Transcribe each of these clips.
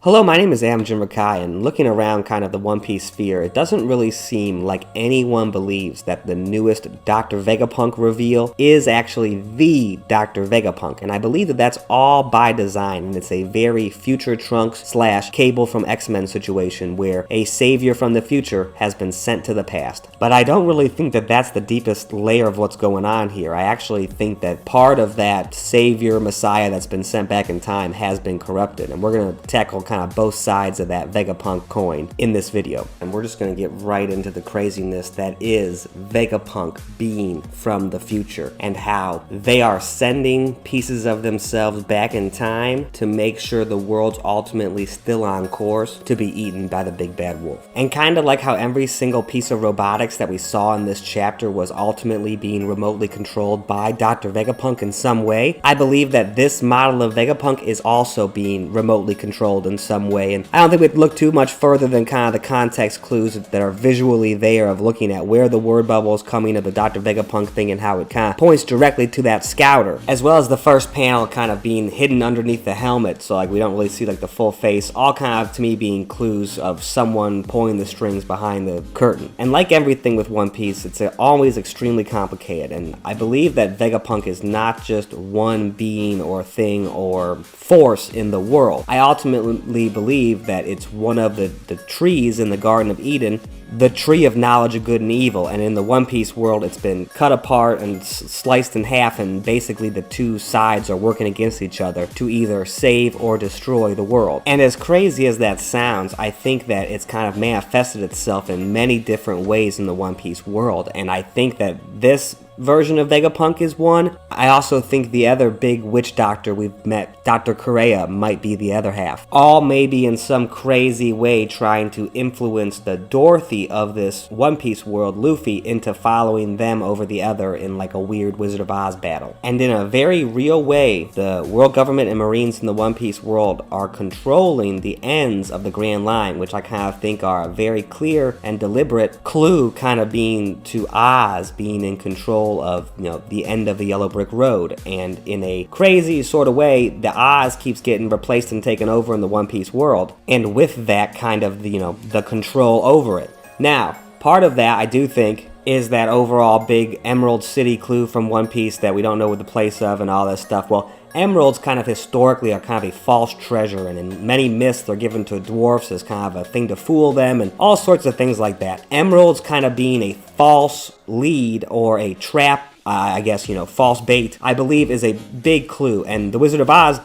Hello, my name is Amjin Rakai, and looking around kind of the One Piece sphere, it doesn't really seem like anyone believes that the newest Dr. Vegapunk reveal is actually the Dr. Vegapunk, and I believe that that's all by design, and it's a very Future Trunks / Cable from X-Men situation where a savior from the future has been sent to the past. But I don't really think that that's the deepest layer of what's going on here. I actually think that part of that savior messiah that's been sent back in time has been corrupted, and we're going to tackle kind of both sides of that Vegapunk coin in this video. And we're just going to get right into the craziness that is Vegapunk being from the future and how they are sending pieces of themselves back in time to make sure the world's ultimately still on course to be eaten by the big bad wolf. And kind of like how every single piece of robotics that we saw in this chapter was ultimately being remotely controlled by Dr. Vegapunk in some way, I believe that this model of Vegapunk is also being remotely controlled in some way, and I don't think we'd look too much further than kind of the context clues that are visually there of looking at where the word bubble is coming of the Dr. Vegapunk thing and how it kind of points directly to that scouter, as well as the first panel kind of being hidden underneath the helmet, so like we don't really see like the full face, all kind of to me being clues of someone pulling the strings behind the curtain. And like everything with One Piece, it's always extremely complicated, and I believe that Vegapunk is not just one being or thing or force in the world. I ultimately believe that it's one of the trees in the Garden of Eden, the tree of knowledge of good and evil, and in the One Piece world it's been cut apart and sliced in half, and basically the two sides are working against each other to either save or destroy the world. And as crazy as that sounds, I think that it's kind of manifested itself in many different ways in the One Piece world, and I think that this version of Vegapunk is one. I also think the other big witch doctor we've met, Dr. CUREha, might be the other half. All maybe in some crazy way trying to influence the Dorothy of this One Piece world, Luffy, into following them over the other in like a weird Wizard of Oz battle. And in a very real way, the world government and Marines in the One Piece world are controlling the ends of the Grand Line, which I kind of think are a very clear and deliberate clue, kind of being to Oz being in control of, you know, the end of the Yellow Brick Road. And in a crazy sort of way, the Oz keeps getting replaced and taken over in the One Piece world, and with that kind of the control over it. Now, part of that I do think is that overall big Emerald City clue from One Piece that we don't know the place of and all this stuff. Well, emeralds kind of historically are kind of a false treasure, and in many myths they're given to dwarfs as kind of a thing to fool them and all sorts of things like that. Emeralds kind of being a false lead or a trap, I guess, false bait, I believe is a big clue. And the Wizard of Oz,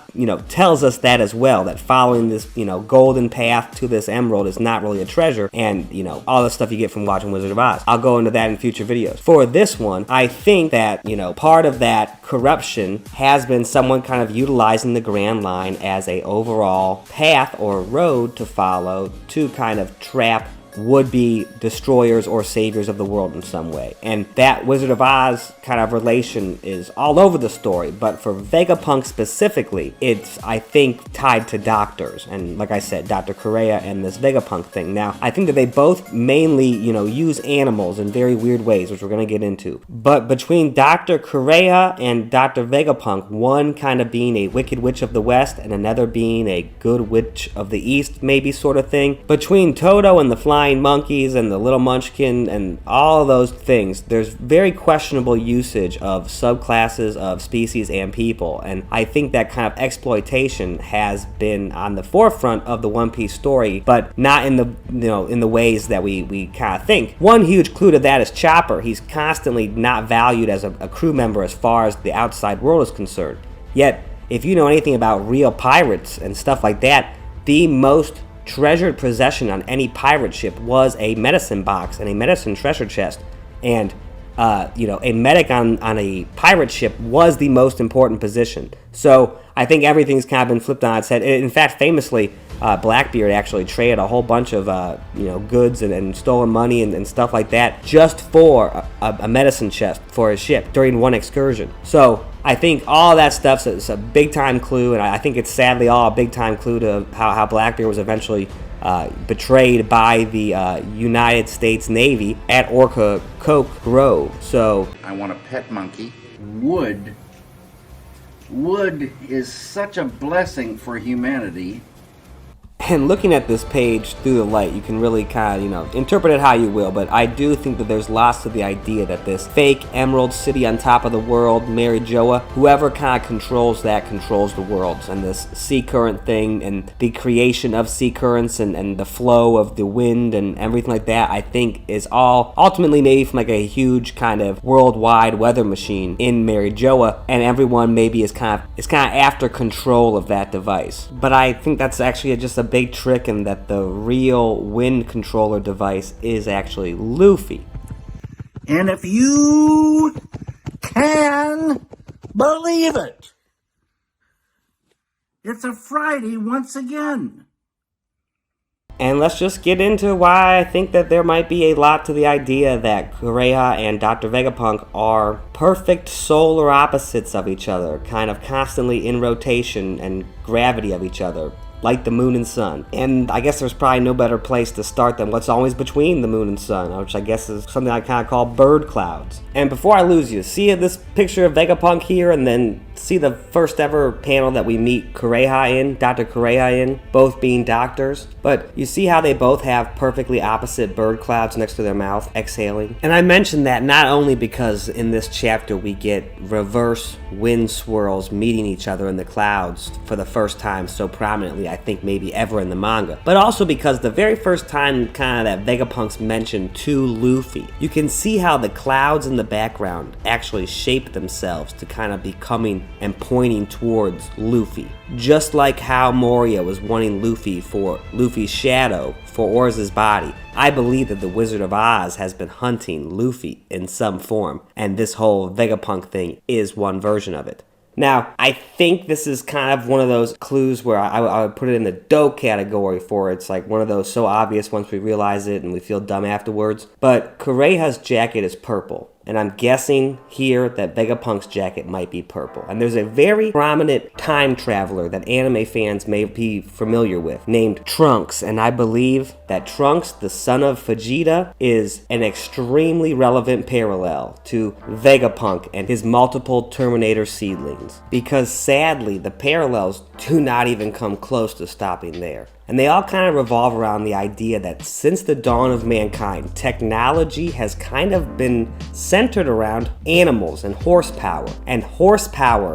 tells us that as well, that following this, golden path to this emerald is not really a treasure, and, all the stuff you get from watching Wizard of Oz. I'll go into that in future videos. For this one, I think that, part of that corruption has been someone kind of utilizing the Grand Line as a overall path or road to follow to kind of trap would-be destroyers or saviors of the world in some way. And that Wizard of Oz kind of relation is all over the story, but for Vegapunk specifically, it's, I think, tied to doctors. And like I said, Dr. CUREha and this Vegapunk thing. Now, I think that they both mainly, use animals in very weird ways, which we're going to get into. But between Dr. CUREha and Dr. Vegapunk, one kind of being a wicked witch of the West and another being a good witch of the East, maybe sort of thing. Between Toto and the Flying Monkeys and the Little Munchkin and all of those things, there's very questionable usage of subclasses of species and people, and I think that kind of exploitation has been on the forefront of the One Piece story, but not in the in the ways that we kind of think. One huge clue to that is Chopper. He's constantly not valued as a crew member as far as the outside world is concerned. Yet, if you know anything about real pirates and stuff like that, the most treasured possession on any pirate ship was a medicine box and a medicine treasure chest, and a medic on a pirate ship was the most important position. So I think everything's kind of been flipped on its head. In fact, famously, Blackbeard actually traded a whole bunch of goods and stolen money and stuff like that just for a medicine chest for his ship during one excursion. So I think all that stuff is a big-time clue, and I think it's sadly all a big-time clue to how Blackbeard was eventually betrayed by the United States Navy at Orca Coke Grove. So I want a pet monkey. Wood is such a blessing for humanity. And looking at this page through the light, you can really kind of, interpret it how you will, but I do think that there's lots to the idea that this fake emerald city on top of the world, Mary Joa, whoever kind of controls that controls the worlds, and this sea current thing and the creation of sea currents and the flow of the wind and everything like that, I think is all ultimately made from like a huge kind of worldwide weather machine in Mary Joa, and everyone maybe is kind of after control of that device. But I think that's actually just a big trick, and that the real wind controller device is actually Luffy. And if you can believe it, it's a Friday once again. And let's just get into why I think that there might be a lot to the idea that CUREha and Dr. Vegapunk are perfect solar opposites of each other, kind of constantly in rotation and gravity of each other, like the moon and sun. And I guess there's probably no better place to start than what's always between the moon and sun, which I guess is something I kind of call bird clouds. And before I lose you, see this picture of Vegapunk here, and then see the first ever panel that we meet CUREha in, Dr. CUREha in, both being doctors. But you see how they both have perfectly opposite bird clouds next to their mouth, exhaling? And I mention that not only because in this chapter we get reverse wind swirls meeting each other in the clouds for the first time so prominently, I think maybe ever in the manga, but also because the very first time kind of that Vegapunk's mentioned to Luffy, you can see how the clouds in the background actually shape themselves to kind of becoming and pointing towards Luffy. Just like how Moria was wanting Luffy for Luffy's shadow for Orz's body, I believe that the Wizard of Oz has been hunting Luffy in some form, and this whole Vegapunk thing is one version of it. Now, I think this is kind of one of those clues where I would put it in the dope category for it. It's like one of those so obvious once we realize it and we feel dumb afterwards. But CUREha's jacket is purple, and I'm guessing here that Vegapunk's jacket might be purple. And there's a very prominent time traveler that anime fans may be familiar with, named Trunks, and I believe that Trunks, the son of Vegeta, is an extremely relevant parallel to Vegapunk and his multiple Terminator seedlings, because sadly the parallels do not even come close to stopping there. And they all kind of revolve around the idea that since the dawn of mankind, technology has kind of been centered around animals and horsepower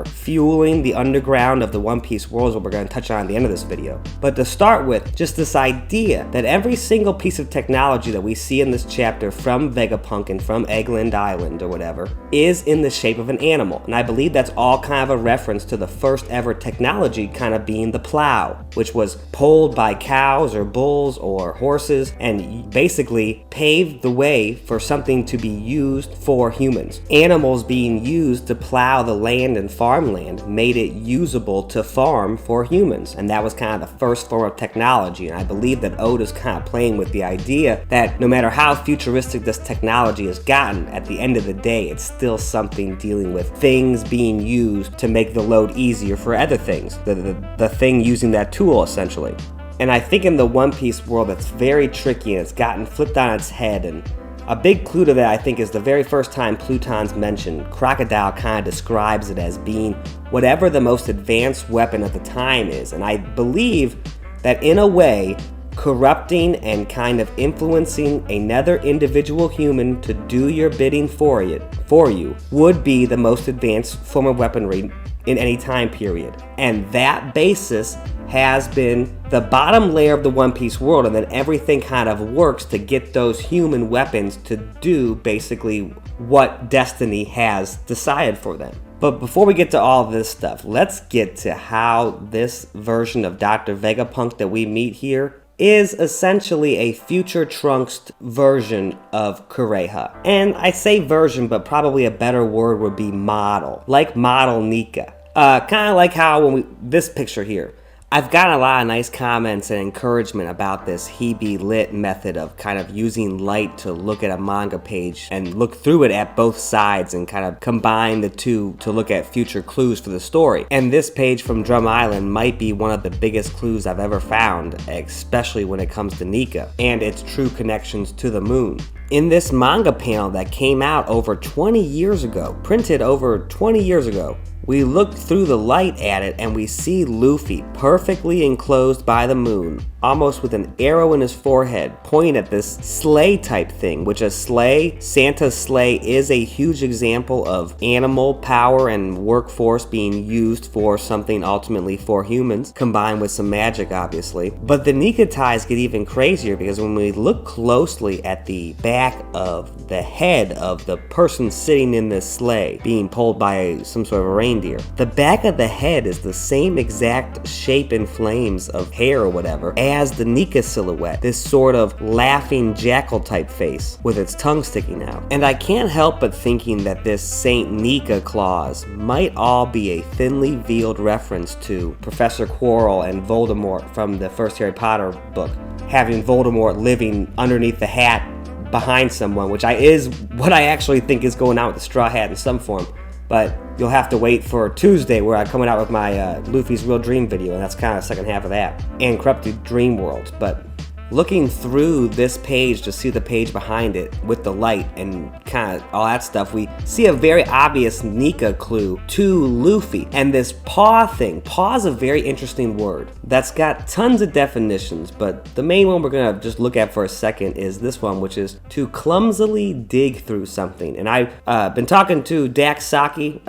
fueling the underground of the One Piece world is what we're going to touch on at the end of this video. But to start with, just this idea that every single piece of technology that we see in this chapter from Vegapunk and from Eggland Island or whatever is in the shape of an animal. And I believe that's all kind of a reference to the first ever technology kind of being the plow, which was pulled by cows or bulls or horses and basically paved the way for something to be used for humans. Animals being used to plow the land and farmland made it usable to farm for humans, and that was kind of the first form of technology. And I believe that Oda's kind of playing with the idea that no matter how futuristic this technology has gotten, at the end of the day it's still something dealing with things being used to make the load easier for other things, the thing using that tool essentially. And I think in the One Piece world that's very tricky, and it's gotten flipped on its head. And a big clue to that, I think, is the very first time Pluton's mentioned, Crocodile kind of describes it as being whatever the most advanced weapon at the time is. And I believe that in a way, corrupting and kind of influencing another individual human to do your bidding for you would be the most advanced form of weaponry in any time period. And that basis has been the bottom layer of the One Piece world, and then everything kind of works to get those human weapons to do basically what destiny has decided for them. But before we get to all this stuff, let's get to how this version of Dr. Vegapunk that we meet here is essentially a future Trunks version of CUREha. And I say version, but probably a better word would be model, like model Nika. Kind of like how this picture here, I've gotten a lot of nice comments and encouragement about this Hebe Lit method of kind of using light to look at a manga page and look through it at both sides and kind of combine the two to look at future clues for the story. And this page from Drum Island might be one of the biggest clues I've ever found, especially when it comes to Nika and its true connections to the moon. In this manga panel that came out over 20 years ago, printed over 20 years ago, we look through the light at it and we see Luffy perfectly enclosed by the moon, almost with an arrow in his forehead, pointing at this sleigh type thing, which a sleigh, Santa's sleigh, is a huge example of animal power and workforce being used for something ultimately for humans, combined with some magic, obviously. But the Nika ties get even crazier, because when we look closely at the back of the head of the person sitting in this sleigh, being pulled by some sort of a reindeer, the back of the head is the same exact shape and flames of hair or whatever as the Nika silhouette, this sort of laughing jackal type face with its tongue sticking out. And I can't help but thinking that this Saint NIKAclaws might all be a thinly veiled reference to Professor Quirrell and Voldemort from the first Harry Potter book, having Voldemort living underneath the hat behind someone, which is what I actually think is going on with the straw hat in some form. But you'll have to wait for Tuesday, where I'm coming out with my Luffy's Real Dream video, and that's kind of the second half of that, and Corrupted Dream World. But looking through this page to see the page behind it with the light and kind of all that stuff, we see a very obvious Nika clue to Luffy. And this paw thing, paw is a very interesting word that's got tons of definitions, but the main one we're gonna just look at for a second is this one, which is to clumsily dig through something. And I've been talking to Dax Saki,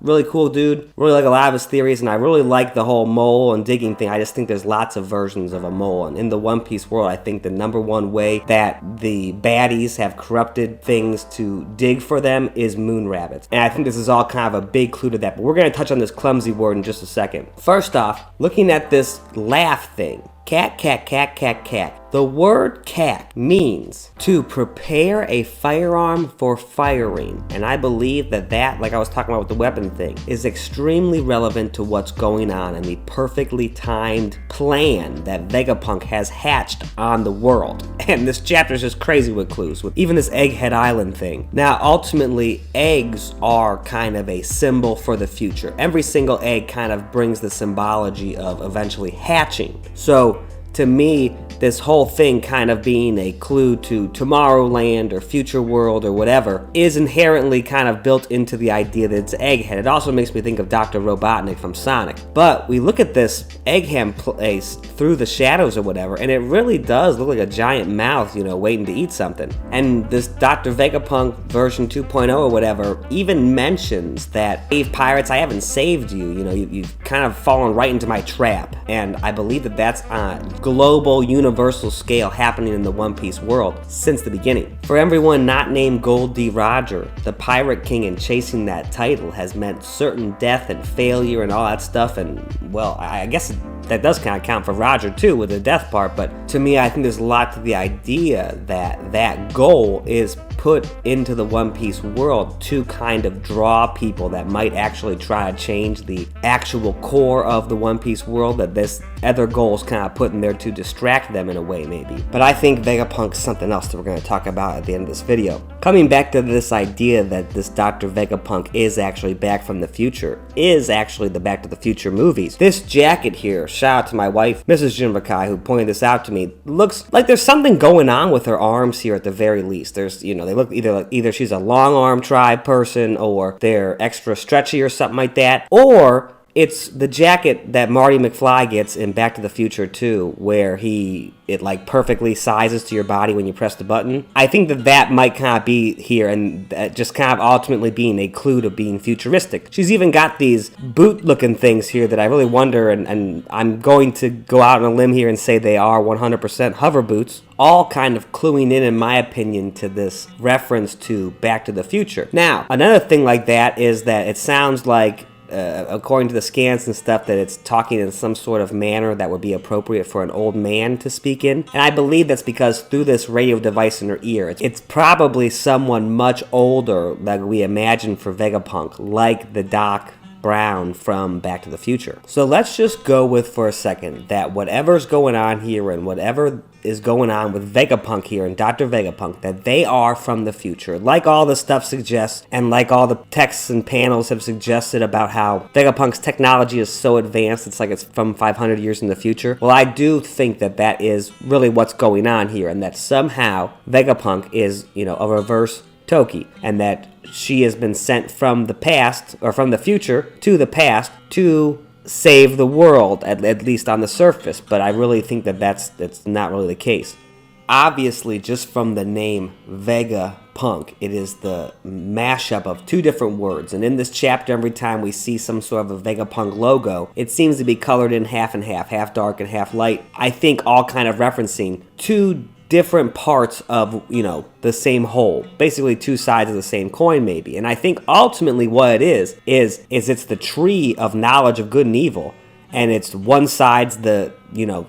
really cool dude, really like a lot of his theories, and I really like the whole mole and digging thing. I just think there's lots of versions of a mole, and in the One Piece world, I think the number one way that the baddies have corrupted things to dig for them is moon rabbits. And I think this is all kind of a big clue to that, but we're going to touch on this clumsy word in just a second. First off, looking at this laugh thing, cat, cat, cat, cat, cat. The word cat means to prepare a firearm for firing, and I believe that, like I was talking about with the weapon thing, is extremely relevant to what's going on and the perfectly timed plan that Vegapunk has hatched on the world. And this chapter is just crazy with clues, with even this Egghead Island thing. Now, ultimately, eggs are kind of a symbol for the future. Every single egg kind of brings the symbology of eventually hatching. So, to me, this whole thing kind of being a clue to Tomorrowland or Future World or whatever is inherently kind of built into the idea that it's Egghead. It also makes me think of Dr. Robotnik from Sonic. But we look at this Egghead place through the shadows or whatever, and it really does look like a giant mouth, waiting to eat something. And this Dr. Vegapunk version 2.0 or whatever even mentions that, "Save pirates, I haven't saved you. You've kind of fallen right into my trap." And I believe that that's on global, universal scale happening in the One Piece world since the beginning. For everyone not named Gold D. Roger, the Pirate King, and chasing that title has meant certain death and failure and all that stuff, and, well, I guess that does kind of count for Roger too with the death part, but to me I think there's a lot to the idea that that goal is put into the One Piece world to kind of draw people that might actually try to change the actual core of the One Piece world, that this other goal is kind of put in there to distract them in a way maybe. But I think Vegapunk's something else that we're going to talk about at the end of this video. Coming back to this idea that this Dr. Vegapunk is actually back from the future, is actually the Back to the Future movies. This jacket here, shout out to my wife, Mrs. Jinbakai, who pointed this out to me, looks like there's something going on with her arms here at the very least. There's, they look either she's a long arm tribe person, or they're extra stretchy or something like that, or it's the jacket that Marty McFly gets in Back to the Future 2, where it like perfectly sizes to your body when you press the button. I think that might kind of be here, and just kind of ultimately being a clue to being futuristic. She's even got these boot-looking things here that I really wonder, and I'm going to go out on a limb here and say they are 100% hover boots, all kind of cluing in my opinion, to this reference to Back to the Future. Now, another thing like that is that it sounds like, according to the scans and stuff, that it's talking in some sort of manner that would be appropriate for an old man to speak in. And I believe that's because through this radio device in her ear, it's probably someone much older like we imagine for Vegapunk, like the Doc Brown from Back to the Future. So let's just go with for a second that whatever's going on here and whatever is going on with Vegapunk here and Dr. Vegapunk, that they are from the future, like all the stuff suggests, and like all the texts and panels have suggested about how Vegapunk's technology is so advanced, it's like it's from 500 years in the future. Well, I do think that is really what's going on here, and that somehow Vegapunk is, a reverse Toki, and that she has been sent from the past, or from the future to the past, to save the world, at least on the surface, but I really think that that's not really the case. Obviously, just from the name Vegapunk, it is the mashup of two different words. And in this chapter, every time we see some sort of a Vegapunk logo, it seems to be colored in half and half dark and half light. I think all kind of referencing two different parts of, the same whole. Basically two sides of the same coin, maybe. And I think ultimately what it is it's the tree of knowledge of good and evil. And it's one side's the,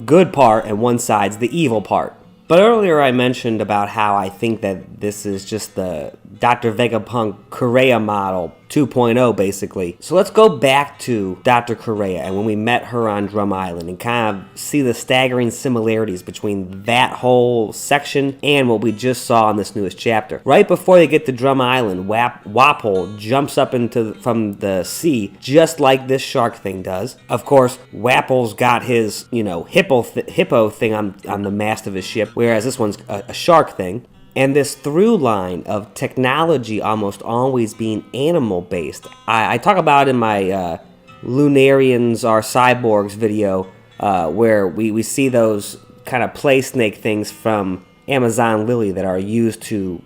good part and one side's the evil part. But earlier I mentioned about how I think that this is just the Dr. Vegapunk CUREha model 2.0 basically. So let's go back to Dr. CUREha and when we met her on Drum Island and kind of see the staggering similarities between that whole section and what we just saw in this newest chapter. Right before they get to Drum Island, Wapol jumps up from the sea just like this shark thing does. Of course, Wapol's got his, hippo thing on the mast of his ship, whereas this one's a shark thing. And this through line of technology almost always being animal-based. I talk about in my Lunarians Are Cyborgs video where we see those kind of play snake things from Amazon Lily that are used to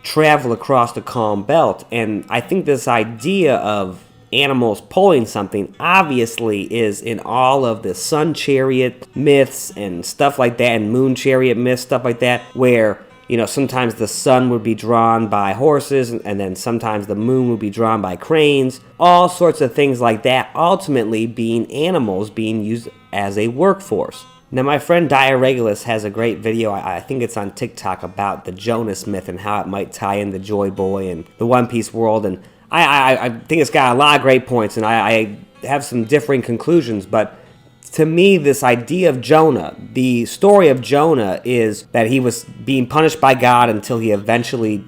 travel across the calm belt. And I think this idea of animals pulling something obviously is in all of the sun chariot myths and stuff like that, and moon chariot myths, stuff like that, where sometimes the sun would be drawn by horses, and then sometimes the moon would be drawn by cranes. All sorts of things like that, ultimately being animals being used as a workforce. Now, my friend Diaregulus has a great video, I think it's on TikTok, about the Jonas myth and how it might tie into Joy Boy and the One Piece world. And I think it's got a lot of great points, and I have some differing conclusions, but to me, this idea of Jonah, the story of Jonah is that he was being punished by God until he eventually,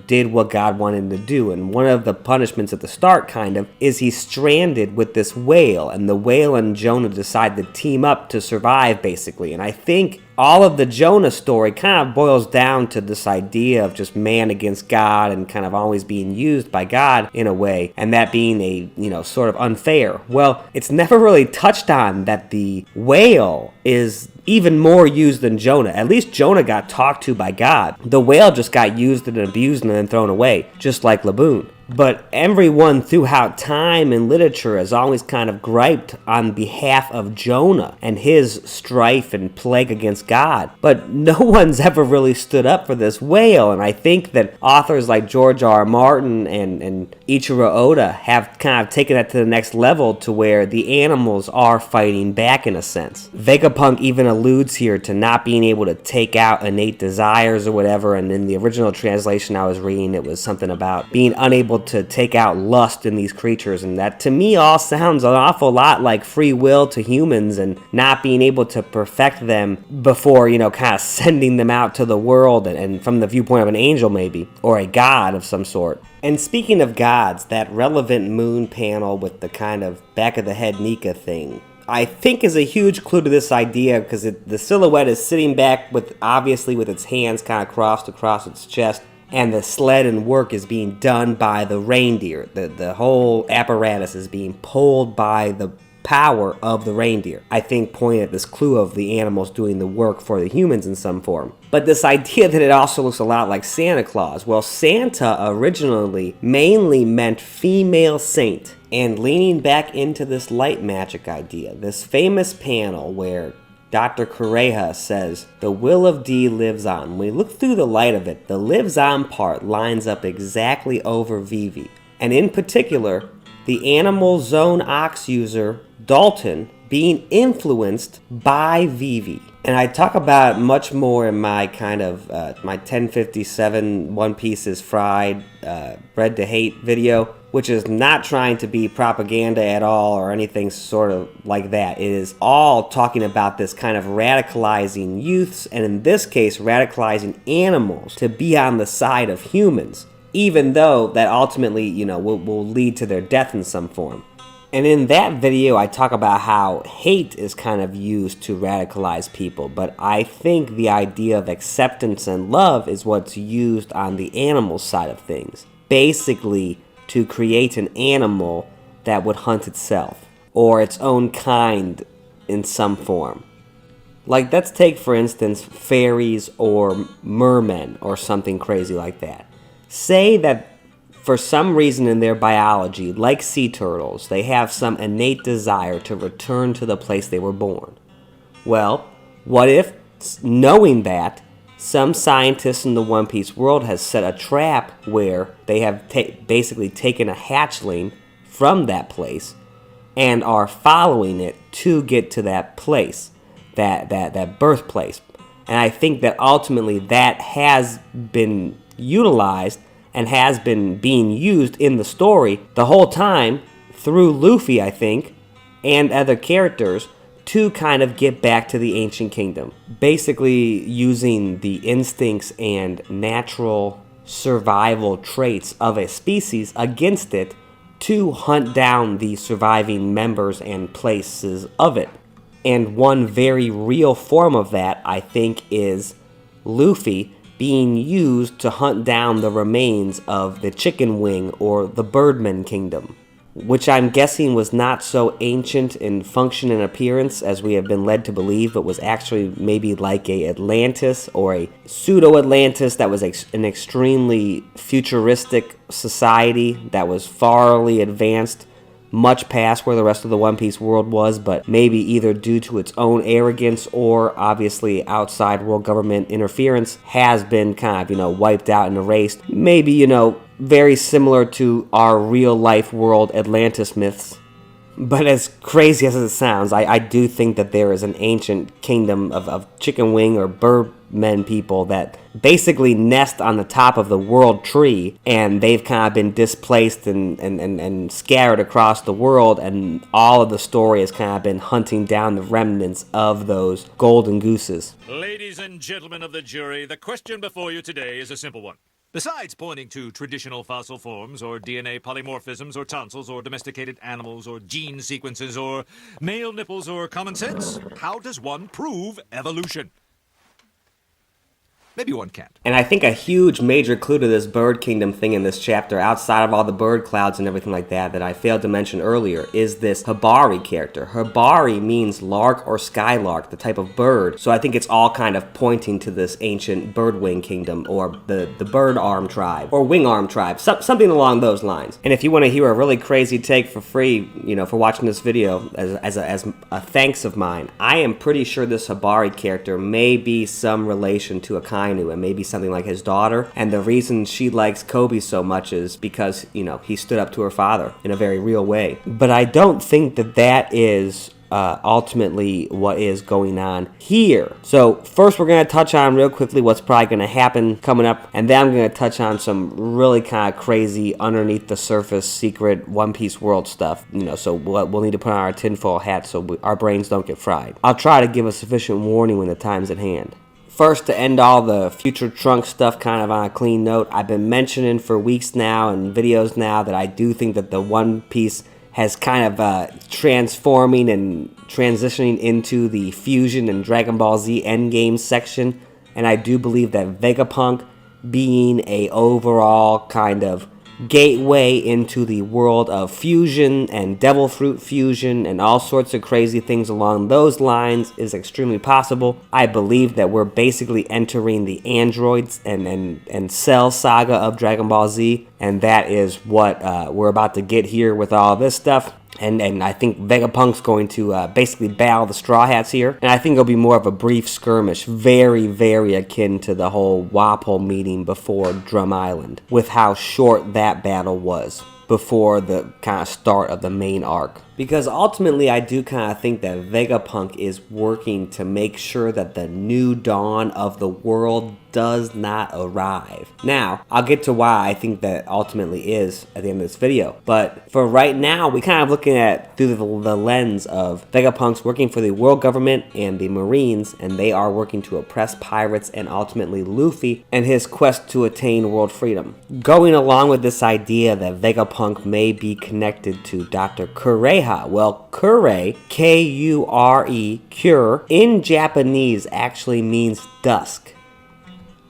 did what God wanted him to do. And one of the punishments at the start, kind of, is he's stranded with this whale. And the whale and Jonah decide to team up to survive, basically. And I think all of the Jonah story kind of boils down to this idea of just man against God and kind of always being used by God in a way, and that being a, sort of unfair. Well, it's never really touched on that the whale is even more used than Jonah. At least Jonah got talked to by God. The whale just got used and abused and then thrown away, just like Laboon. But everyone throughout time and literature has always kind of griped on behalf of Jonah and his strife and plague against God. But no one's ever really stood up for this whale, and I think that authors like George R. Martin and Ichiro Oda have kind of taken that to the next level to where the animals are fighting back in a sense. Vegapunk even alludes here to not being able to take out innate desires or whatever, and in the original translation I was reading, it was something about being unable to take out lust in these creatures, and that to me all sounds an awful lot like free will to humans and not being able to perfect them before, kind of sending them out to the world and from the viewpoint of an angel maybe, or a god of some sort. And speaking of gods, that relevant moon panel with the kind of back of the head Nika thing, I think is a huge clue to this idea, because the silhouette is sitting back obviously with its hands kind of crossed across its chest, and the sled and work is being done by the reindeer. The whole apparatus is being pulled by the power of the reindeer. I think pointing at this clue of the animals doing the work for the humans in some form. But this idea that it also looks a lot like Santa Claus. Well, Santa originally mainly meant female saint. And leaning back into this light magic idea, this famous panel where Dr. CUREha says, "The will of D lives on." When we look through the light of it, the lives on part lines up exactly over Vivi. And in particular, the Animal Zone Ox user, Dalton, being influenced by Vivi. And I talk about it much more in my kind of, my 1057 One Piece is Fried, Bred to Hate video, which is not trying to be propaganda at all or anything sort of like that. It is all talking about this kind of radicalizing youths, and in this case, radicalizing animals to be on the side of humans, even though that ultimately, will lead to their death in some form. And in that video, I talk about how hate is kind of used to radicalize people, but I think the idea of acceptance and love is what's used on the animal side of things. Basically, to create an animal that would hunt itself. or its own kind in some form. Like, let's take, for instance, fairies or mermen or something crazy like that. Say that for some reason in their biology, like sea turtles, they have some innate desire to return to the place they were born. Well, what if, knowing that, some scientists in the One Piece world has set a trap where they have basically taken a hatchling from that place and are following it to get to that place, that birthplace. And I think that ultimately that has been utilized and has been being used in the story the whole time through Luffy, I think, and other characters to kind of get back to the ancient kingdom. Basically using the instincts and natural survival traits of a species against it to hunt down the surviving members and places of it. And one very real form of that, I think, is Luffy being used to hunt down the remains of the Chicken Wing or the Birdman Kingdom, which I'm guessing was not so ancient in function and appearance as we have been led to believe, but was actually maybe like a Atlantis or a pseudo-Atlantis that was an extremely futuristic society that was farly advanced, much past where the rest of the One Piece world was, but maybe either due to its own arrogance or obviously outside world government interference has been kind of, wiped out and erased. Maybe, very similar to our real life world Atlantis myths. But as crazy as it sounds, I do think that there is an ancient kingdom of chicken wing or birdmen people that basically nest on the top of the world tree, and they've kind of been displaced and scattered across the world, and all of the story has kind of been hunting down the remnants of those golden gooses. Ladies and gentlemen of the jury, the question before you today is a simple one. Besides pointing to traditional fossil forms, or DNA polymorphisms, or tonsils, or domesticated animals, or gene sequences, or male nipples, or common sense, how does one prove evolution? Maybe one can't. And I think a huge major clue to this bird kingdom thing in this chapter, outside of all the bird clouds and everything like that I failed to mention earlier, is this Hibari character. Hibari means lark or skylark, the type of bird. So I think it's all kind of pointing to this ancient bird wing kingdom, or the bird arm tribe, or wing arm tribe, something along those lines. And if you want to hear a really crazy take for free, for watching this video as a thanks of mine, I am pretty sure this Hibari character may be some relation to a and maybe something like his daughter, and the reason she likes Kobe so much is because, he stood up to her father in a very real way. But I don't think that is ultimately what is going on here. So first we're going to touch on real quickly what's probably going to happen coming up, and then I'm going to touch on some really kind of crazy underneath the surface secret One Piece world stuff, so we'll need to put on our tinfoil hat so our brains don't get fried. I'll try to give a sufficient warning when the time's at hand. First, to end all the future trunk stuff kind of on a clean note, I've been mentioning for weeks now and videos now that I do think that the One Piece has kind of transforming and transitioning into the Fusion and Dragon Ball Z Endgame section, and I do believe that Vegapunk being a overall kind of gateway into the world of fusion and devil fruit fusion and all sorts of crazy things along those lines is extremely possible. I believe that we're basically entering the androids and Cell saga of Dragon Ball Z, and that is what we're about to get here with all this stuff. And I think Vegapunk's going to basically battle the Straw Hats here. And I think it'll be more of a brief skirmish, very, very akin to the whole Wapol meeting before Drum Island, with how short that battle was before the kind of start of the main arc. Because ultimately I do kind of think that Vegapunk is working to make sure that the new dawn of the world does not arrive. Now, I'll get to why I think that ultimately is at the end of this video. But for right now, we kind of looking at through the lens of Vegapunk's working for the world government and the Marines, and they are working to oppress pirates and ultimately Luffy and his quest to attain world freedom. Going along with this idea that Vegapunk may be connected to Dr. CUREha. Well, Cure, K-U-R-E, cure, in Japanese actually means dusk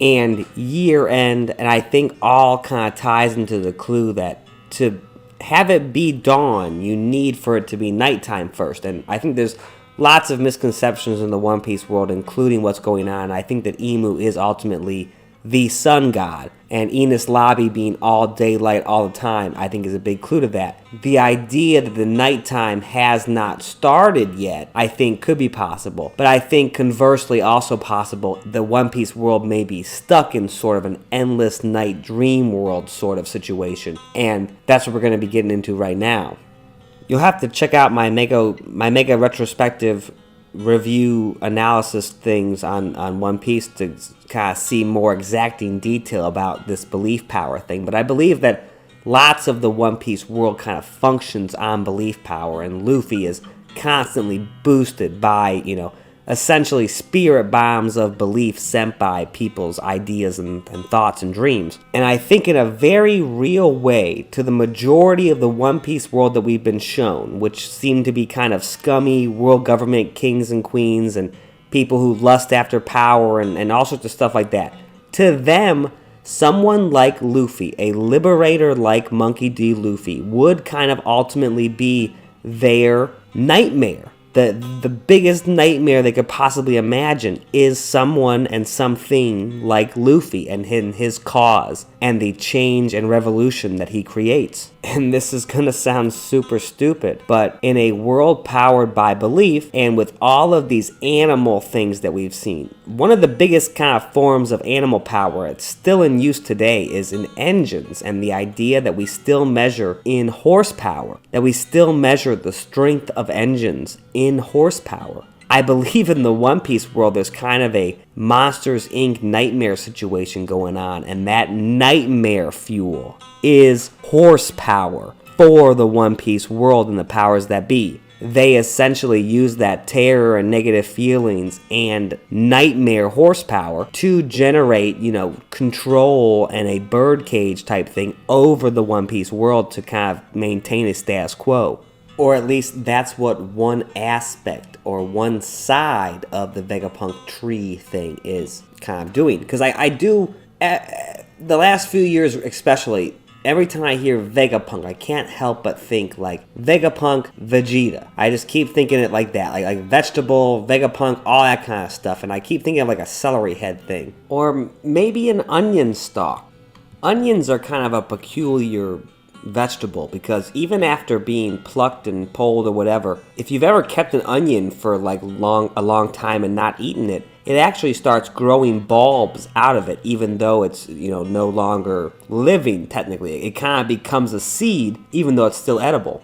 and year end, and I think all kind of ties into the clue that to have it be dawn, you need for it to be nighttime first. And I think there's lots of misconceptions in the One Piece world, including what's going on. I think that Emu is ultimately the sun god, and Enos Lobby being all daylight all the time, I think is a big clue to that. The idea that the nighttime has not started yet, I think could be possible, but I think conversely also possible the One Piece world may be stuck in sort of an endless night dream world sort of situation, and that's what we're going to be getting into right now. You'll have to check out my mega retrospective review analysis things on One Piece to kind of see more exacting detail about this belief power thing. But I believe that lots of the One Piece world kind of functions on belief power, and Luffy is constantly boosted by, essentially spirit bombs of belief sent by people's ideas and thoughts and dreams. And I think in a very real way to the majority of the One Piece world that we've been shown, which seem to be kind of scummy world government kings and queens and people who lust after power and all sorts of stuff like that. To them, someone like Luffy, a liberator like Monkey D. Luffy, would kind of ultimately be their nightmare. The biggest nightmare they could possibly imagine is someone and something like Luffy and his cause and the change and revolution that he creates. And this is gonna sound super stupid, but in a world powered by belief and with all of these animal things that we've seen, one of the biggest kind of forms of animal power that's still in use today is in engines, and the idea that we still measure in horsepower, that we still measure the strength of engines in horsepower. I believe in the One Piece world there's kind of a Monsters Inc. nightmare situation going on, and that nightmare fuel is horsepower for the One Piece world and the powers that be. They essentially use that terror and negative feelings and nightmare horsepower to generate, control and a birdcage type thing over the One Piece world to kind of maintain a status quo. Or at least that's what one aspect or one side of the Vegapunk tree thing is kind of doing. Because I do, the last few years especially, every time I hear Vegapunk, I can't help but think like Vegapunk, Vegeta. I just keep thinking it like that, like vegetable, Vegapunk, all that kind of stuff. And I keep thinking of like a celery head thing. Or maybe an onion stalk. Onions are kind of a peculiar vegetable because even after being plucked and pulled or whatever, if you've ever kept an onion for like a long time and not eaten it, it actually starts growing bulbs out of it, even though it's no longer living technically. It kind of becomes a seed even though it's still edible.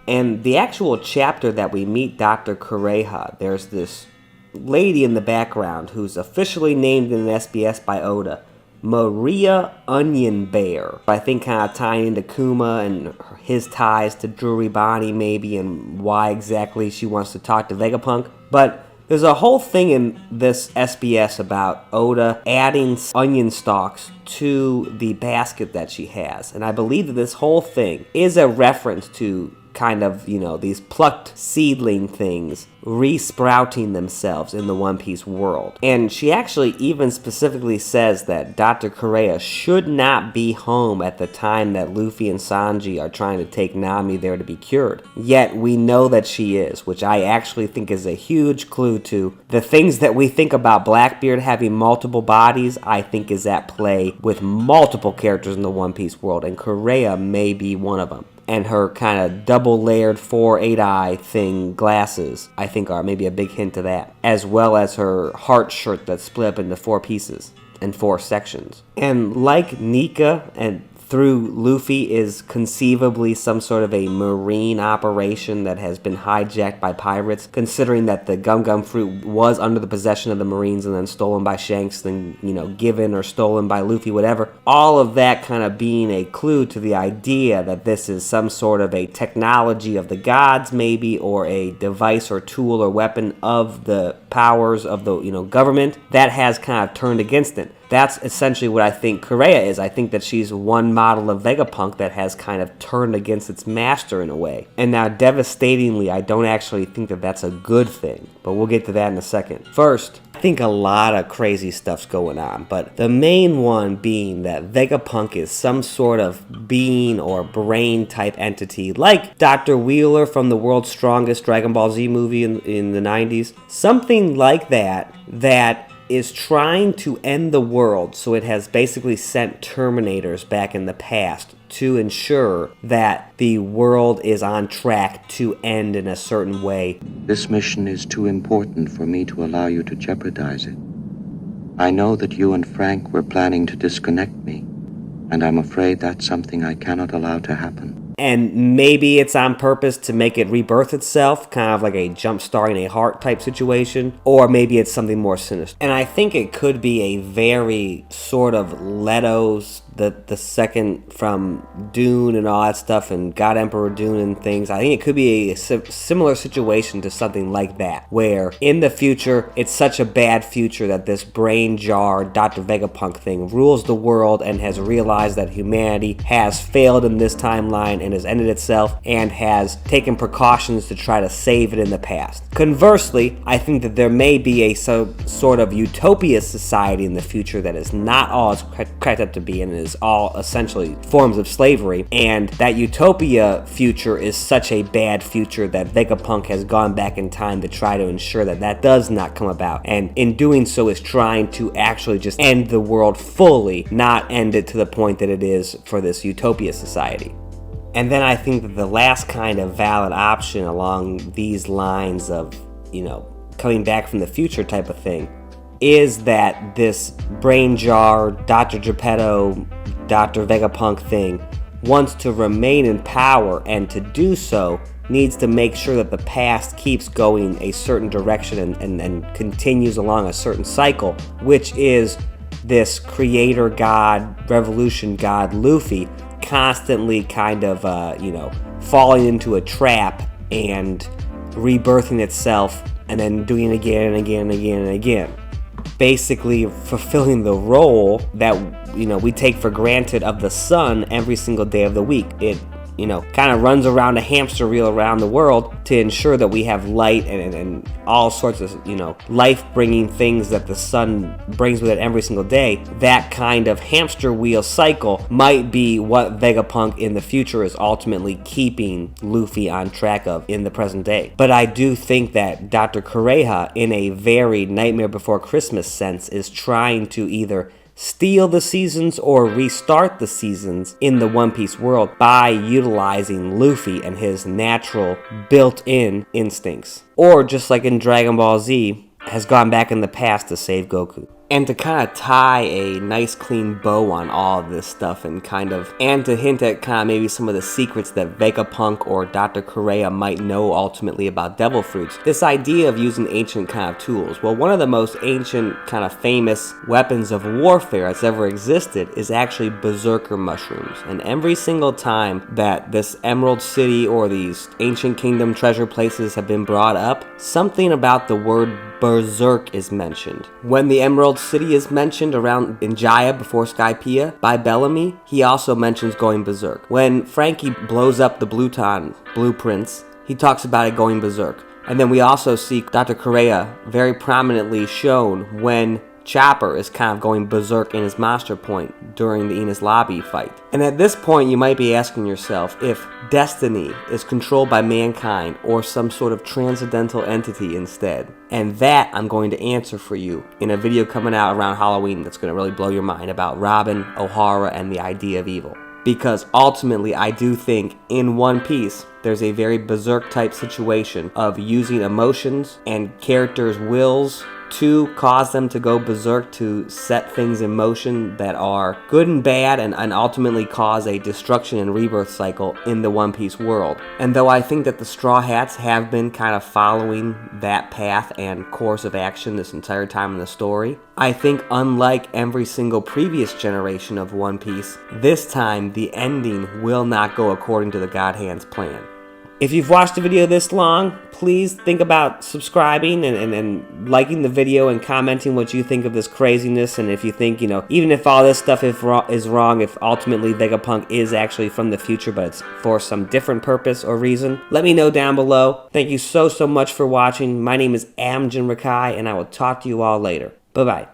And the actual chapter that we meet Dr. CUREha, there's this lady in the background who's officially named in an SBS by Oda, Maria Onion Bear. I think kind of tying into Kuma and his ties to Drury Bonnie maybe, and why exactly she wants to talk to Vegapunk. But there's a whole thing in this SBS about Oda adding onion stalks to the basket that she has. And I believe that this whole thing is a reference to kind of, these plucked seedling things re-sprouting themselves in the One Piece world. And she actually even specifically says that Dr. CUREha should not be home at the time that Luffy and Sanji are trying to take Nami there to be cured. Yet we know that she is, which I actually think is a huge clue to the things that we think about Blackbeard having multiple bodies, I think is at play with multiple characters in the One Piece world, and CUREha may be one of them. And her kind of double-layered 4-8-eye thing glasses, I think are maybe a big hint to that. As well as her heart shirt that's split up into 4 pieces and 4 sections. And like Nika and through Luffy is conceivably some sort of a marine operation that has been hijacked by pirates, considering that the Gum Gum fruit was under the possession of the Marines and then stolen by Shanks, then, given or stolen by Luffy, whatever. All of that kind of being a clue to the idea that this is some sort of a technology of the gods, maybe, or a device or tool or weapon of the powers of the, government that has kind of turned against it. that's essentially what I think CUREha is. I think that she's one model of Vegapunk that has kind of turned against its master in a way. And now, devastatingly, I don't actually think that that's a good thing, but we'll get to that in a second. First, I think a lot of crazy stuff's going on, but the main one being that Vegapunk is some sort of being or brain type entity, like Dr. Wheeler from the World's Strongest Dragon Ball Z movie in the 90s. Something like that is trying to end the world, so it has basically sent Terminators back in the past to ensure that the world is on track to end in a certain way. This mission is too important for me to allow you to jeopardize it. I know that you and Frank were planning to disconnect me, and I'm afraid that's something I cannot allow to happen. And maybe it's on purpose to make it rebirth itself, kind of like a jump-starting a heart type situation, or maybe it's something more sinister. And I think it could be a very sort of Leto's, the second from Dune and all that stuff, and God Emperor Dune and things. I think it could be a similar situation to something like that, where in the future, it's such a bad future that this brain jar Dr. Vegapunk thing rules the world and has realized that humanity has failed in this timeline and has ended itself and has taken precautions to try to save it in the past. Conversely, I think that there may be a sort of utopia society in the future that is not all it's cracked up to be, and is all essentially forms of slavery, and that utopia future is such a bad future that Vegapunk has gone back in time to try to ensure that that does not come about, and in doing so is trying to actually just end the world fully, not end it to the point that it is for this utopia society. And then I think that the last kind of valid option along these lines of, coming back from the future type of thing, is that this brain jar, Dr. Geppetto, Dr. Vegapunk thing wants to remain in power, and to do so needs to make sure that the past keeps going a certain direction and continues along a certain cycle, which is this creator god, revolution god Luffy constantly kind of, falling into a trap and rebirthing itself and then doing it again and again and again and again. Basically fulfilling the role that, we take for granted of the sun every single day of the week. It, kind of runs around a hamster wheel around the world to ensure that we have light and all sorts of, life-bringing things that the sun brings with it every single day. That kind of hamster wheel cycle might be what Vegapunk in the future is ultimately keeping Luffy on track of in the present day. But I do think that Dr. CUREha, in a very Nightmare Before Christmas sense, is trying to either steal the seasons or restart the seasons in the One Piece world by utilizing Luffy and his natural built-in instincts. Or just like in Dragon Ball Z, has gone back in the past to save Goku. And to kind of tie a nice clean bow on all of this stuff and to hint at kind of maybe some of the secrets that Vegapunk or Dr. CUREha might know ultimately about devil fruits, this idea of using ancient kind of tools. Well, one of the most ancient kind of famous weapons of warfare that's ever existed is actually Berserker mushrooms. And every single time that this Emerald City or these ancient kingdom treasure places have been brought up, something about the word Berserk is mentioned. When the Emerald City is mentioned around in Jaya before Skypiea by Bellamy, he also mentions going berserk. When Frankie blows up the Bluton blueprints, he talks about it going berserk. And then we also see Dr. CUREha very prominently shown when Chopper is kind of going berserk in his Monster Point during the Enos Lobby fight. And at this point, you might be asking yourself if destiny is controlled by mankind or some sort of transcendental entity instead. And that I'm going to answer for you in a video coming out around Halloween that's going to really blow your mind about Robin, O'Hara, and the idea of evil. Because ultimately, I do think in One Piece, there's a very berserk type situation of using emotions and characters' wills to cause them to go berserk, to set things in motion that are good and bad and ultimately cause a destruction and rebirth cycle in the One Piece world. And though I think that the Straw Hats have been kind of following that path and course of action this entire time in the story, I think unlike every single previous generation of One Piece, this time the ending will not go according to the God Hand's plan. If you've watched the video this long, please think about subscribing and liking the video and commenting what you think of this craziness. And if you think, you know, even if all this stuff is wrong, if ultimately Vegapunk is actually from the future, but it's for some different purpose or reason, let me know down below. Thank you so much for watching. My name is Amjin Rakai, and I will talk to you all later. Bye-bye.